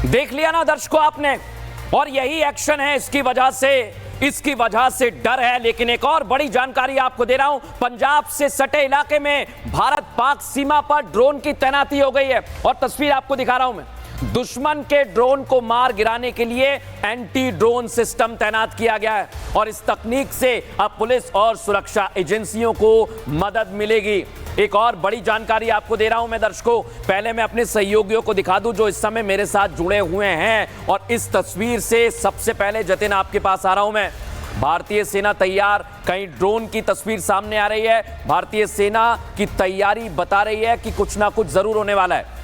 देख लिया ना दर्शकों आपने, और यही एक्शन है, इसकी वजह से डर है। लेकिन एक और बड़ी जानकारी आपको दे रहा हूं, पंजाब से सटे इलाके में भारत पाक सीमा पर ड्रोन की तैनाती हो गई है और तस्वीर आपको दिखा रहा हूं मैं। दुश्मन के ड्रोन को मार गिराने के लिए एंटी ड्रोन सिस्टम तैनात किया गया है और इस तकनीक से अब पुलिस और सुरक्षा एजेंसियों को मदद मिलेगी। एक और बड़ी जानकारी आपको दे रहा हूं मैं दर्शकों, पहले मैं अपने सहयोगियों को दिखा दूं जो इस समय मेरे साथ जुड़े हुए हैं। और इस तस्वीर से सबसे पहले जतिन आपके पास आ रहा हूं मैं। भारतीय सेना तैयार, कहीं ड्रोन की तस्वीर सामने आ रही है, भारतीय सेना की तैयारी बता रही है कि कुछ ना कुछ जरूर होने वाला है।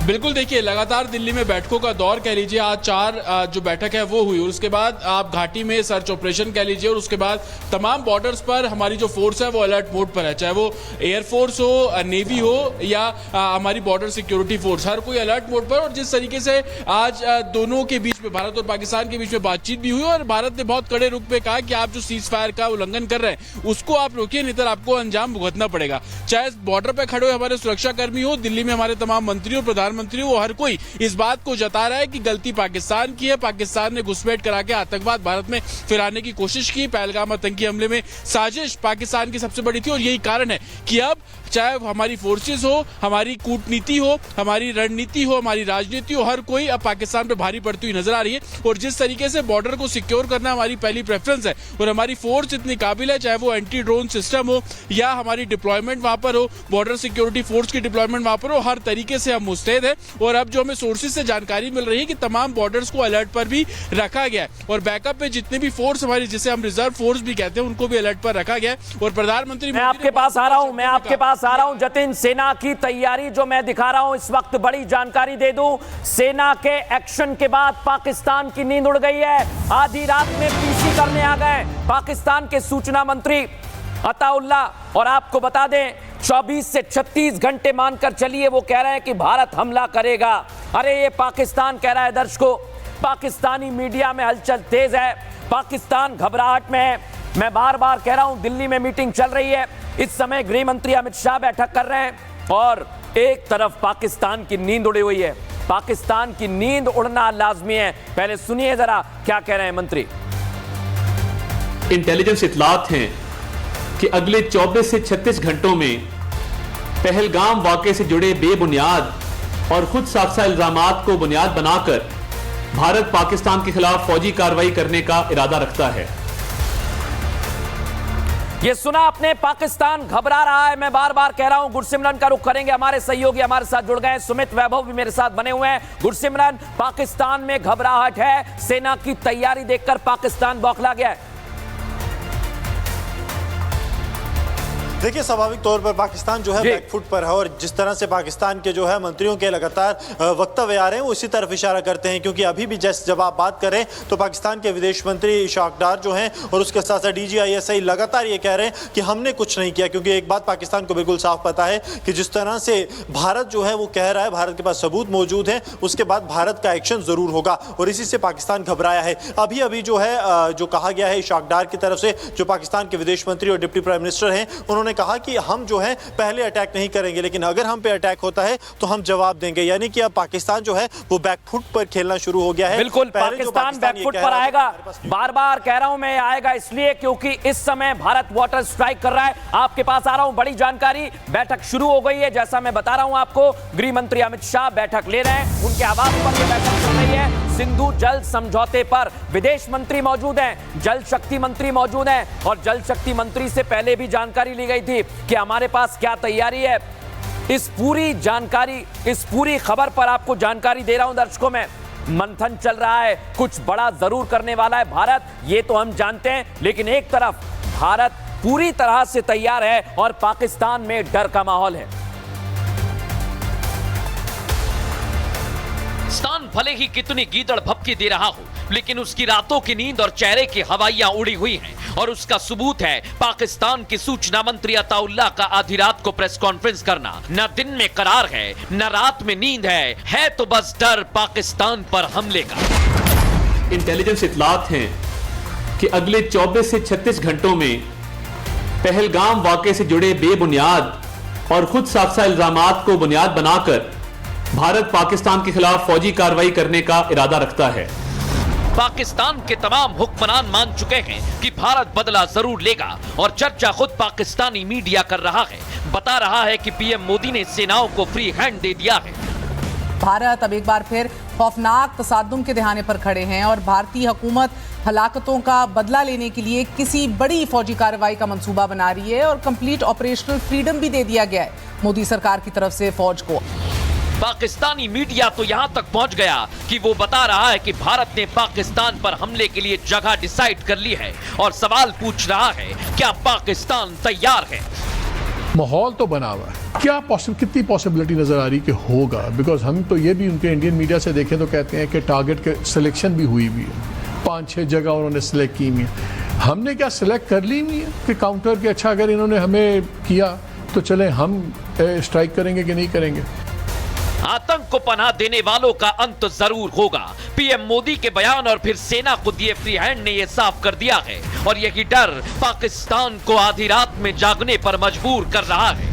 बिल्कुल, देखिए लगातार दिल्ली में बैठकों का दौर कह लीजिए, आज 4 जो बैठक है वो हुई और उसके बाद आप घाटी में सर्च ऑपरेशन कह लीजिए और उसके बाद तमाम बॉर्डर्स पर हमारी जो फोर्स है वो अलर्ट मोड पर है, चाहे वो एयरफोर्स हो, नेवी हो या हमारी बॉर्डर सिक्योरिटी फोर्स, हर कोई अलर्ट मोड पर। और जिस तरीके से आज दोनों के बीच में, भारत और पाकिस्तान के बीच में बातचीत भी हुई और भारत ने बहुत कड़े रुख पे कहा कि आप जो सीज फायर का उल्लंघन कर रहे हैं उसको आप रोकिए, नहीं तो आपको अंजाम भुगतना पड़ेगा। चाहे बॉर्डर पर खड़े हुए हमारे सुरक्षा कर्मी हो, दिल्ली में हमारे तमाम मंत्री और प्रधानमंत्री, वो हर कोई इस बात को जता रहा है कि गलती पाकिस्तान की है। पाकिस्तान ने घुसपैठ करा के आतंकवाद भारत में फिराने की कोशिश की। पहलगाम आतंकी हमले में साजिश पाकिस्तान की सबसे बड़ी थी और यही कारण है कि अब चाहे हमारी फोर्सेस हो, हमारी कूटनीति हो, हमारी रणनीति हो, हमारी राजनीति हो, हर कोई अब पाकिस्तान पे भारी पड़ती हुई नजर आ रही है। और जिस तरीके से बॉर्डर को सिक्योर करना हमारी पहली प्रेफरेंस है और हमारी फोर्स इतनी काबिल है, चाहे वो एंटी ड्रोन सिस्टम हो या हमारी डिप्लॉयमेंट वहां पर हो, बॉर्डर सिक्योरिटी फोर्स की डिप्लॉयमेंट वहां पर हो, हर तरीके से हम मुस्तैद है। और अब जो हमें सोर्सेज से जानकारी मिल रही है कि तमाम बॉर्डर्स को अलर्ट पर भी रखा गया है और बैकअप में जितने भी फोर्स हमारी, जिसे हम रिजर्व फोर्स भी कहते हैं, उनको भी अलर्ट पर रखा गया है। और प्रधानमंत्री मैं आपके पास आ रहा हूं जतिन, सेना की तैयारी जो मैं दिखा रहा हूं इस वक्त, बड़ी जानकारी दे दूं, सेना के एक्शन के बाद पाकिस्तान की नींद उड़ गई है। आधी रात में पीसी करने आ गए पाकिस्तान के सूचना मंत्री अताउल्ला। और आपको बता दें 24 से 36 घंटे मानकर चलिए, वो कह रहे हैं कि भारत हमला करेगा। अरे ये पाकिस्तान कह रहा है दर्शकों, पाकिस्तानी मीडिया में हलचल तेज है, पाकिस्तान घबराहट में है। मैं बार बार कह रहा हूं, दिल्ली में मीटिंग चल रही है इस समय, गृह मंत्री अमित शाह बैठक कर रहे हैं और एक तरफ पाकिस्तान की नींद उड़ी हुई है। पाकिस्तान की नींद उड़ना लाजमी है। पहले सुनिए जरा क्या कह रहे हैं मंत्री। इंटेलिजेंस इत्तलात हैं कि अगले 24 से 36 घंटों में पहलगाम वाक़े से जुड़े बेबुनियाद और खुद साख्ता इल्जामात को बुनियाद बनाकर भारत पाकिस्तान के खिलाफ फौजी कार्रवाई करने का इरादा रखता है। ये सुना आपने, पाकिस्तान घबरा रहा है। मैं बार बार कह रहा हूं, गुरसिमरन का रुख करेंगे, हमारे सहयोगी हमारे साथ जुड़ गए, सुमित वैभव भी मेरे साथ बने हुए हैं। गुरसिमरन, पाकिस्तान में घबराहट है, सेना की तैयारी देखकर पाकिस्तान बौखला गया है। देखिए, स्वाभाविक तौर पर पाकिस्तान जो है बैकफुट पर है और जिस तरह से पाकिस्तान के जो है मंत्रियों के लगातार वक्तव्य आ रहे हैं वो इसी तरफ इशारा करते हैं। क्योंकि अभी भी जब आप बात करें तो पाकिस्तान के विदेश मंत्री इशाक डार जो हैं और उसके साथ साथ DGISI लगातार ये कह रहे हैं कि हमने कुछ नहीं किया। क्योंकि एक बात पाकिस्तान को बिल्कुल साफ पता है कि जिस तरह से भारत जो है वो कह रहा है, भारत के पास सबूत मौजूद है, उसके बाद भारत का एक्शन जरूर होगा और इसी से पाकिस्तान घबराया है। अभी अभी जो है जो कहा गया है इशाक डार की तरफ से, जो पाकिस्तान के विदेश मंत्री और डिप्टी प्राइम मिनिस्टर हैं, उन्होंने कहा कि हम जो है पहले अटैक नहीं करेंगे, लेकिन अगर हम पे अटैक होता है तो हम जवाब देंगे। यानी कि अब पाकिस्तान जो है वो बैकफुट पर खेलना शुरू हो गया है। बिल्कुल, पाकिस्तान बैकफुट पर आएगा। बार बार कह रहा हूं मैं, आएगा इसलिए क्योंकि इस समय भारत वाटर स्ट्राइक कर रहा है। आपके पास आ रहा हूं, बड़ी जानकारी, बैठक शुरू हो गई है। जैसा मैं बता रहा हूं आपको, गृह मंत्री अमित शाह बैठक ले रहे हैं, उनके आवास पर यह बैठक चल रही है। सिंधु जल समझौते पर विदेश मंत्री मौजूद हैं, जल शक्ति मंत्री मौजूद हैं और जल शक्ति मंत्री से पहले भी जानकारी ली गई थी कि हमारे पास क्या तैयारी है। इस पूरी खबर पर आपको जानकारी दे रहा हूं दर्शकों में। मंथन चल रहा है, कुछ बड़ा जरूर करने वाला है भारत, ये तो हम जानते हैं। लेकिन एक तरफ भारत पूरी तरह से तैयार है और पाकिस्तान में डर का माहौल है। पाकिस्तान भले ही कितनी गीदड़ भपकी दे रहा हो, लेकिन उसकी रातों की नींद और चेहरे की हवाइयां उड़ी हुई हैं और उसका सबूत है पाकिस्तान के सूचना मंत्री अताउल्ला का आधी रात को प्रेस कॉन्फ्रेंस करना। न दिन में करार है, न रात में नींद है तो बस डर पाकिस्तान पर हमले का। इंटेलिजेंस इत्तलात हैं कि अगले 24 से 36 घंटों में पहलगाम वाक़े से जुड़े बेबुनियाद और खुद साख्ता इल्जामात को बुनियाद बनाकर भारत पाकिस्तान के खिलाफ फौजी कार्रवाई करने का इरादा रखता है। पाकिस्तान के तमाम हुक्मरान मान चुके हैं कि भारत बदला जरूर लेगा और चर्चा खुद पाकिस्तानी मीडिया कर रहा है। बता रहा है कि पीएम मोदी ने सेनाओं को फ्री हैंड दे दिया है। भारत अब एक बार फिर खौफनाक तसादुम के दहाने पर खड़े हैं और भारतीय हुकूमत हलाकतों का बदला लेने के लिए किसी बड़ी फौजी कार्रवाई का मंसूबा बना रही है और कंप्लीट ऑपरेशनल फ्रीडम भी दे दिया गया है मोदी सरकार की तरफ से फौज को। पाकिस्तानी मीडिया तो यहां तक पहुंच गया कि वो बता रहा है कि भारत ने पाकिस्तान पर हमले के लिए जगह डिसाइड कर ली है और सवाल पूछ रहा है क्या पाकिस्तान तैयार है। माहौल तो बना हुआ है, क्या कितनी पॉसिबिलिटी नजर आ रही कि होगा, बिकॉज हम तो ये भी उनके इंडियन मीडिया से देखें तो कहते हैं कि टारगेट के सिलेक्शन भी हुई भी है, 5-6 जगह उन्होंने सिलेक्ट की हुई है। हमने क्या सिलेक्ट कर ली हुई है कि काउंटर के अच्छा अगर इन्होंने हमें किया तो चले हम स्ट्राइक करेंगे कि नहीं करेंगे। आतंक को पनाह देने वालों का अंत जरूर होगा। पीएम मोदी के बयान और फिर सेना को दिए फ्री हैंड ने यह साफ कर दिया है और यही डर पाकिस्तान को आधी रात में जागने पर मजबूर कर रहा है।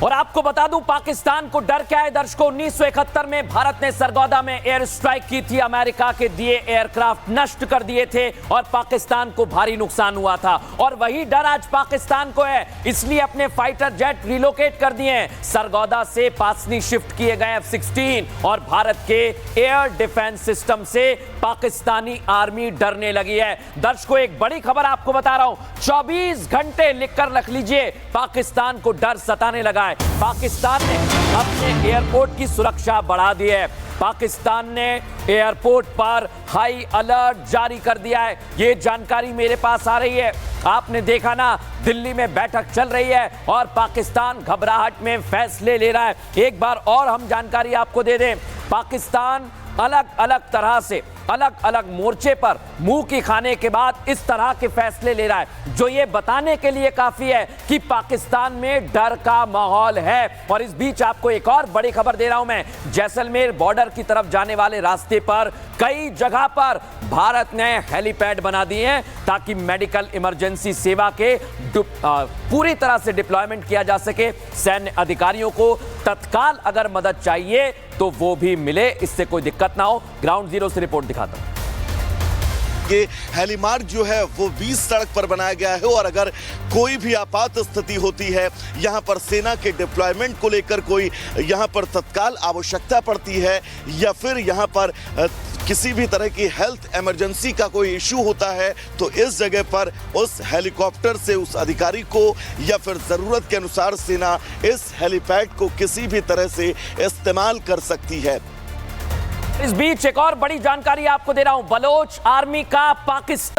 और आपको बता दूं पाकिस्तान को डर क्या है दर्शकों। 1971 में भारत ने सरगोदा में एयर स्ट्राइक की थी, अमेरिका के दिए एयरक्राफ्ट नष्ट कर दिए थे और पाकिस्तान को भारी नुकसान हुआ था। और वही डर आज पाकिस्तान को है, इसलिए अपने फाइटर जेट रिलोकेट कर दिए हैं। सरगोदा से पासनी शिफ्ट किए गए F-16 और भारत के एयर डिफेंस सिस्टम से पाकिस्तानी आर्मी डरने लगी है। दर्शकों एक बड़ी खबर आपको बता रहा हूं, 24 घंटे लिखकर रख लीजिए, पाकिस्तान को डर सताने लगा है। पाकिस्तान ने अपने एयरपोर्ट की सुरक्षा बढ़ा दी है। पाकिस्तान ने एयरपोर्ट पर हाई अलर्ट जारी कर दिया है। ये जानकारी मेरे पास आ रही है। आपने देखा ना, दिल्ली में बैठक चल रही है और पाकिस्तान घबराहट में फैसले ले रहा है। एक बार और हम जानकारी आपको दे दें, पाकिस्तान अलग अलग तरह से अलग अलग मोर्चे पर मुंह की खाने के बाद इस तरह के फैसले ले रहा है, जो ये बताने के लिए काफी है कि पाकिस्तान में डर का माहौल है। और इस बीच आपको एक और बड़ी खबर दे रहा हूं मैं, जैसलमेर बॉर्डर की तरफ जाने वाले रास्ते पर कई जगह पर भारत ने हेलीपैड बना दिए हैं ताकि मेडिकल इमरजेंसी सेवा के पूरी तरह से डिप्लॉयमेंट किया जा सके। सैन्य अधिकारियों को तत्काल अगर मदद चाहिए तो वो भी मिले, इससे कोई दिक्कत ना हो। ग्राउंड जीरो से रिपोर्ट दिखाता हूं। ये हेलीमार्ग जो है वो 20 सड़क पर बनाया गया है और अगर कोई भी आपात स्थिति होती है, यहाँ पर सेना के डिप्लॉयमेंट को लेकर कोई यहाँ पर तत्काल आवश्यकता पड़ती है या फिर यहाँ पर किसी भी तरह की हेल्थ इमरजेंसी का कोई इश्यू होता है, तो इस जगह पर उस हेलीकॉप्टर से उस अधिकारी को या फिर ज़रूरत के अनुसार सेना इस हेलीपैड को किसी भी तरह से इस्तेमाल कर सकती है। इस बीच एक और बड़ी जानकारी आपको दे रहा हूं, बलोच आर्मी का पाकिस्तान